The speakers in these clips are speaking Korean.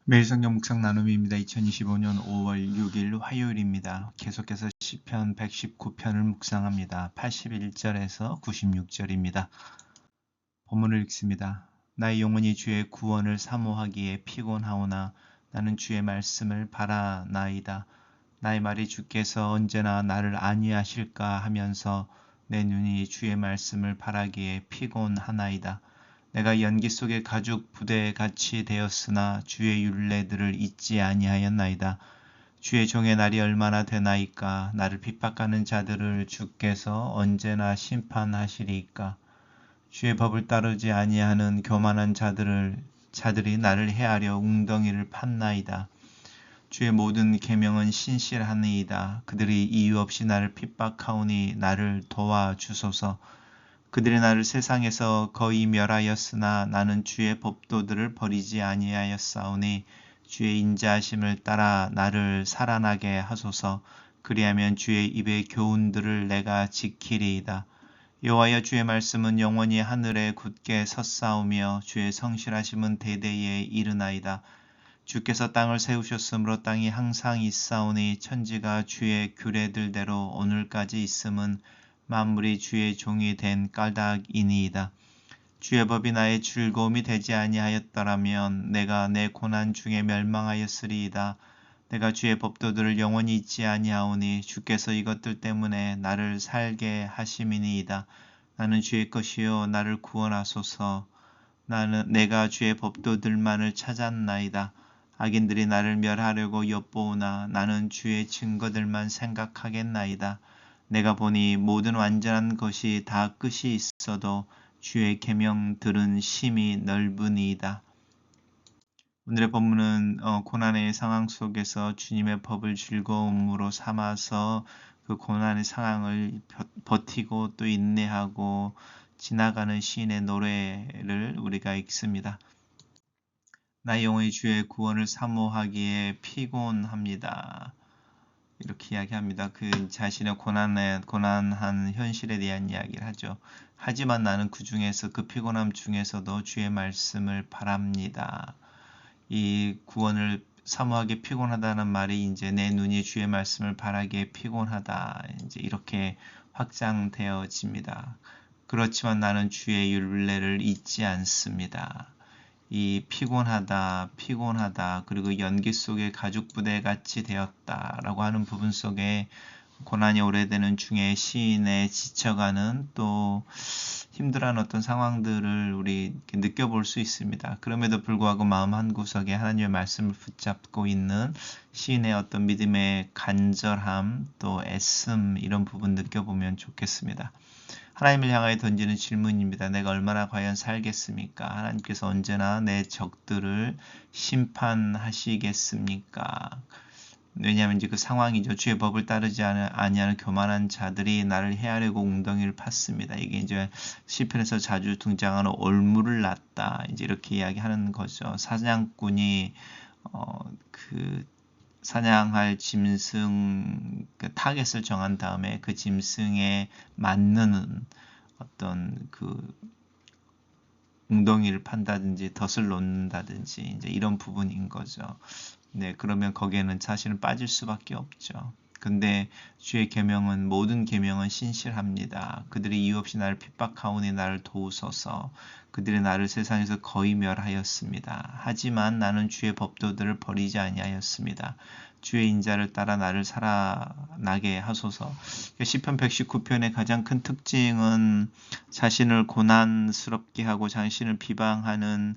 매일 성경 묵상 나눔입니다. 2025년 5월 6일 화요일입니다. 계속해서 시편 119편을 묵상합니다. 81절에서 96절입니다. 본문을 읽습니다. 나의 영혼이 주의 구원을 사모하기에 피곤하오나 나는 주의 말씀을 바라나이다. 나의 말이 주께서 언제나 나를 안위하실까 하면서 내 눈이 주의 말씀을 바라기에 피곤하나이다. 내가 연기 속의 가죽 부대같이 되었으나 주의 율례들을 잊지 아니하였나이다. 주의 종의 날이 얼마나 되나이까. 나를 핍박하는 자들을 주께서 언제나 심판하시리이까. 주의 법을 따르지 아니하는 교만한 자들이 나를 해하려 웅덩이를 팠나이다. 주의 모든 계명은 신실하니이다. 그들이 이유 없이 나를 핍박하오니 나를 도와주소서. 그들이 나를 세상에서 거의 멸하였으나 나는 주의 법도들을 버리지 아니하였사오니 주의 인자하심을 따라 나를 살아나게 하소서. 그리하면 주의 입의 교훈들을 내가 지키리이다. 여호와여, 주의 말씀은 영원히 하늘에 굳게 섰사오며 주의 성실하심은 대대에 이르나이다. 주께서 땅을 세우셨으므로 땅이 항상 있사오니 천지가 주의 규례들대로 오늘까지 있음은 만물이 주의 종이 된 까닭이니이다. 주의 법이 나의 즐거움이 되지 아니하였더라면 내가 내 고난 중에 멸망하였으리이다. 내가 주의 법도들을 영원히 잊지 아니하오니 주께서 이것들 때문에 나를 살게 하심이니이다. 나는 주의 것이요 나를 구원하소서. 내가 주의 법도들만을 찾았나이다. 악인들이 나를 멸하려고 엿보우나 나는 주의 증거들만 생각하겠나이다. 내가 보니 모든 완전한 것이 다 끝이 있어도 주의 계명들은 심히 넓으니이다. 오늘의 본문은 고난의 상황 속에서 주님의 법을 즐거움으로 삼아서 그 고난의 상황을 버티고 또 인내하고 지나가는 시인의 노래를 우리가 읽습니다. 나의 영혼이 주의 구원을 사모하기에 피곤합니다. 이렇게 이야기합니다. 그 자신의 고난한 현실에 대한 이야기를 하죠. 하지만 나는 그 중에서 그 피곤함 중에서도 주의 말씀을 바랍니다. 이 구원을 사모하기 피곤하다는 말이 이제 내 눈이 주의 말씀을 바라기에 피곤하다. 이제 이렇게 확장되어집니다. 그렇지만 나는 주의 율례를 잊지 않습니다. 이 피곤하다, 그리고 연기 속에 가죽 부대 같이 되었다라고 하는 부분 속에 고난이 오래되는 중에 시인의 지쳐가는 또 힘들어하는 어떤 상황들을 우리 느껴볼 수 있습니다. 그럼에도 불구하고 마음 한구석에 하나님의 말씀을 붙잡고 있는 시인의 어떤 믿음의 간절함 또 애씀 이런 부분 느껴보면 좋겠습니다. 하나님을 향하여 던지는 질문입니다. 내가 얼마나 과연 살겠습니까? 하나님께서 언제나 내 적들을 심판하시겠습니까? 왜냐하면 이제 그 상황이죠. 주의 법을 따르지 아니하는 교만한 자들이 나를 해하려고 웅덩이를 팠습니다. 이게 이제 시편에서 자주 등장하는 올무를 났다. 이제 이렇게 이야기하는 거죠. 사냥꾼이 그 사냥할 짐승 그 타겟을 정한 다음에 그 짐승에 맞는 어떤 그 웅덩이를 판다든지 덫을 놓는다든지 이제 이런 부분인 거죠. 네, 그러면 거기에는 자신은 빠질 수밖에 없죠. 근데 주의 계명은 모든 계명은 신실합니다. 그들이 이유 없이 나를 핍박하오니 나를 도우소서. 그들이 나를 세상에서 거의 멸하였습니다. 하지만 나는 주의 법도들을 버리지 아니하였습니다. 주의 인자를 따라 나를 살아나게 하소서. 시편 119편의 가장 큰 특징은 자신을 고난스럽게 하고 자신을 비방하는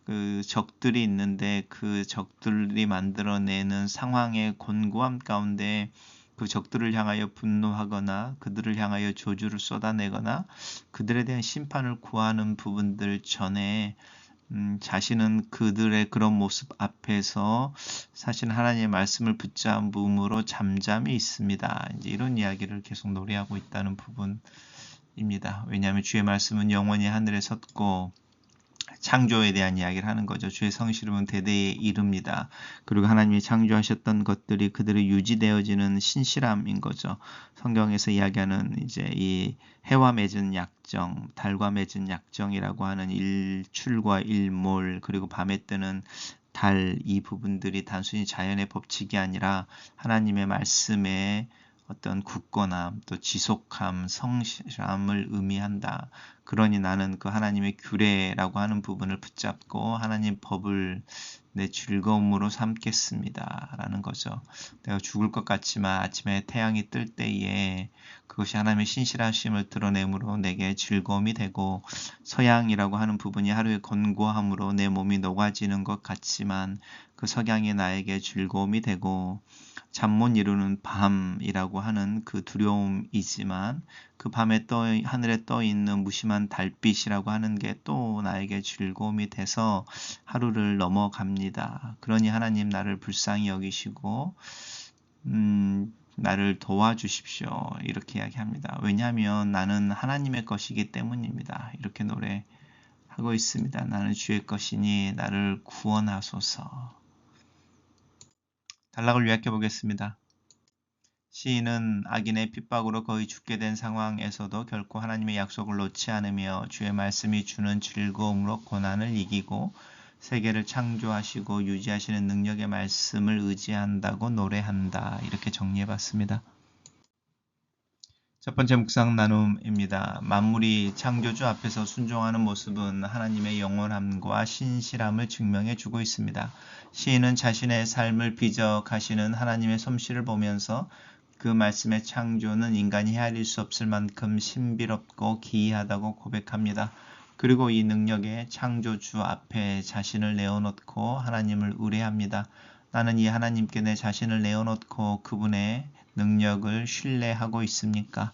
그 적들이 있는데 그 적들이 만들어내는 상황의 곤고함 가운데 그 적들을 향하여 분노하거나 그들을 향하여 저주를 쏟아내거나 그들에 대한 심판을 구하는 부분들 전에 자신은 그들의 그런 모습 앞에서 사실 하나님의 말씀을 붙잡음으로 잠잠히 있습니다. 이제 이런 이야기를 계속 노래하고 있다는 부분입니다. 왜냐하면 주의 말씀은 영원히 하늘에 섰고 창조에 대한 이야기를 하는 거죠. 주의 성실함은 대대에 이릅니다. 그리고 하나님이 창조하셨던 것들이 그대로 유지되어지는 신실함인 거죠. 성경에서 이야기하는 이제 이 해와 맺은 약정, 달과 맺은 약정이라고 하는 일출과 일몰, 그리고 밤에 뜨는 달 이 부분들이 단순히 자연의 법칙이 아니라 하나님의 말씀에 어떤 굳건함, 또 지속함, 성실함을 의미한다. 그러니 나는 그 하나님의 규례라고 하는 부분을 붙잡고 하나님 법을 내 즐거움으로 삼겠습니다. 라는 거죠. 내가 죽을 것 같지만 아침에 태양이 뜰 때에 그것이 하나님의 신실하심을 드러내므로 내게 즐거움이 되고, 서양이라고 하는 부분이 하루의 권고함으로 내 몸이 녹아지는 것 같지만 그 석양이 나에게 즐거움이 되고, 잠 못 이루는 밤이라고 하는 그 두려움이지만 그 밤에 하늘에 떠 있는 무심한 달빛이라고 하는 게 또 나에게 즐거움이 돼서 하루를 넘어갑니다. 그러니 하나님 나를 불쌍히 여기시고 나를 도와주십시오. 이렇게 이야기합니다. 왜냐하면 나는 하나님의 것이기 때문입니다. 이렇게 노래하고 있습니다. 나는 주의 것이니 나를 구원하소서. 단락을 요약해 보겠습니다. 시인은 악인의 핍박으로 거의 죽게 된 상황에서도 결코 하나님의 약속을 놓지 않으며 주의 말씀이 주는 즐거움으로 고난을 이기고 세계를 창조하시고 유지하시는 능력의 말씀을 의지한다고 노래한다. 이렇게 정리해 봤습니다. 첫 번째 묵상 나눔입니다. 만물이 창조주 앞에서 순종하는 모습은 하나님의 영원함과 신실함을 증명해 주고 있습니다. 시인은 자신의 삶을 빚어 가시는 하나님의 솜씨를 보면서 그 말씀의 창조는 인간이 헤아릴 수 없을 만큼 신비롭고 기이하다고 고백합니다. 그리고 이 능력의 창조주 앞에 자신을 내어놓고 하나님을 의뢰합니다. 나는 이 하나님께 내 자신을 내어놓고 그분의 능력을 신뢰하고 있습니까?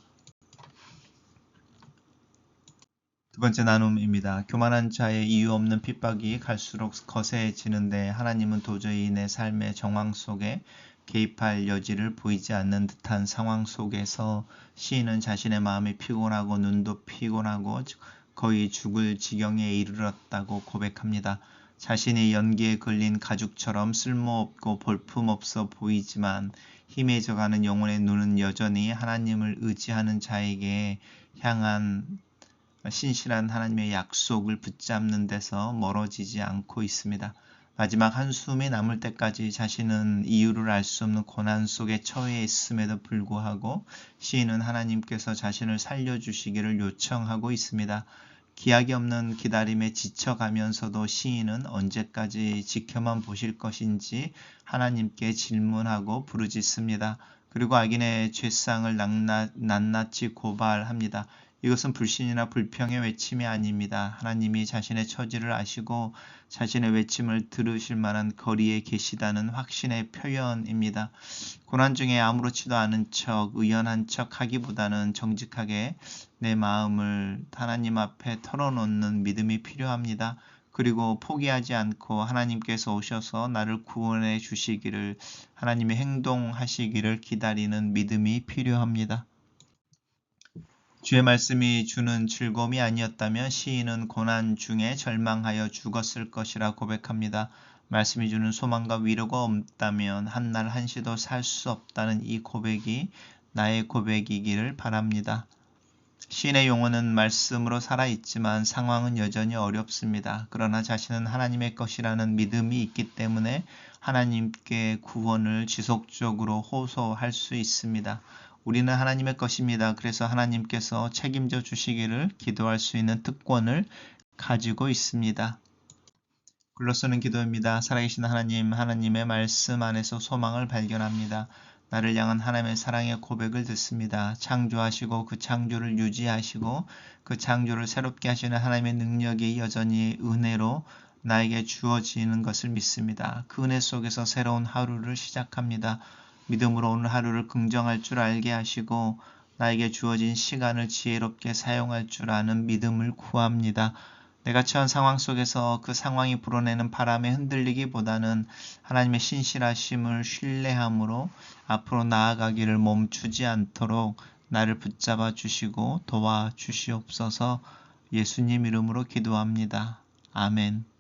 두 번째 나눔입니다. 교만한 자의 이유 없는 핍박이 갈수록 거세지는데 하나님은 도저히 내 삶의 정황 속에 개입할 여지를 보이지 않는 듯한 상황 속에서 시인은 자신의 마음이 피곤하고 눈도 피곤하고 거의 죽을 지경에 이르렀다고 고백합니다. 자신이 연기에 걸린 가죽처럼 쓸모없고 볼품없어 보이지만 희미해져가는 영혼의 눈은 여전히 하나님을 의지하는 자에게 향한 신실한 하나님의 약속을 붙잡는 데서 멀어지지 않고 있습니다. 마지막 한숨이 남을 때까지 자신은 이유를 알 수 없는 고난 속에 처해 있음에도 불구하고 시인은 하나님께서 자신을 살려주시기를 요청하고 있습니다. 기약이 없는 기다림에 지쳐가면서도 시인은 언제까지 지켜만 보실 것인지 하나님께 질문하고 부르짖습니다. 그리고 악인의 죄상을 낱낱이 고발합니다. 이것은 불신이나 불평의 외침이 아닙니다. 하나님이 자신의 처지를 아시고 자신의 외침을 들으실 만한 거리에 계시다는 확신의 표현입니다. 고난 중에 아무렇지도 않은 척, 의연한 척 하기보다는 정직하게 내 마음을 하나님 앞에 털어놓는 믿음이 필요합니다. 그리고 포기하지 않고 하나님께서 오셔서 나를 구원해 주시기를, 하나님의 행동하시기를 기다리는 믿음이 필요합니다. 주의 말씀이 주는 즐거움이 아니었다면 시인은 고난 중에 절망하여 죽었을 것이라 고백합니다. 말씀이 주는 소망과 위로가 없다면 한날 한시도 살 수 없다는 이 고백이 나의 고백이기를 바랍니다. 시인의 영혼은 말씀으로 살아있지만 상황은 여전히 어렵습니다. 그러나 자신은 하나님의 것이라는 믿음이 있기 때문에 하나님께 구원을 지속적으로 호소할 수 있습니다. 우리는 하나님의 것입니다. 그래서 하나님께서 책임져 주시기를 기도할 수 있는 특권을 가지고 있습니다. 글로 쓰는 기도입니다. 살아계신 하나님, 하나님의 말씀 안에서 소망을 발견합니다. 나를 향한 하나님의 사랑의 고백을 듣습니다. 창조하시고 그 창조를 유지하시고 그 창조를 새롭게 하시는 하나님의 능력이 여전히 은혜로 나에게 주어지는 것을 믿습니다. 그 은혜 속에서 새로운 하루를 시작합니다. 믿음으로 오늘 하루를 긍정할 줄 알게 하시고 나에게 주어진 시간을 지혜롭게 사용할 줄 아는 믿음을 구합니다. 내가 처한 상황 속에서 그 상황이 불어내는 바람에 흔들리기보다는 하나님의 신실하심을 신뢰함으로 앞으로 나아가기를 멈추지 않도록 나를 붙잡아 주시고 도와주시옵소서. 예수님 이름으로 기도합니다. 아멘.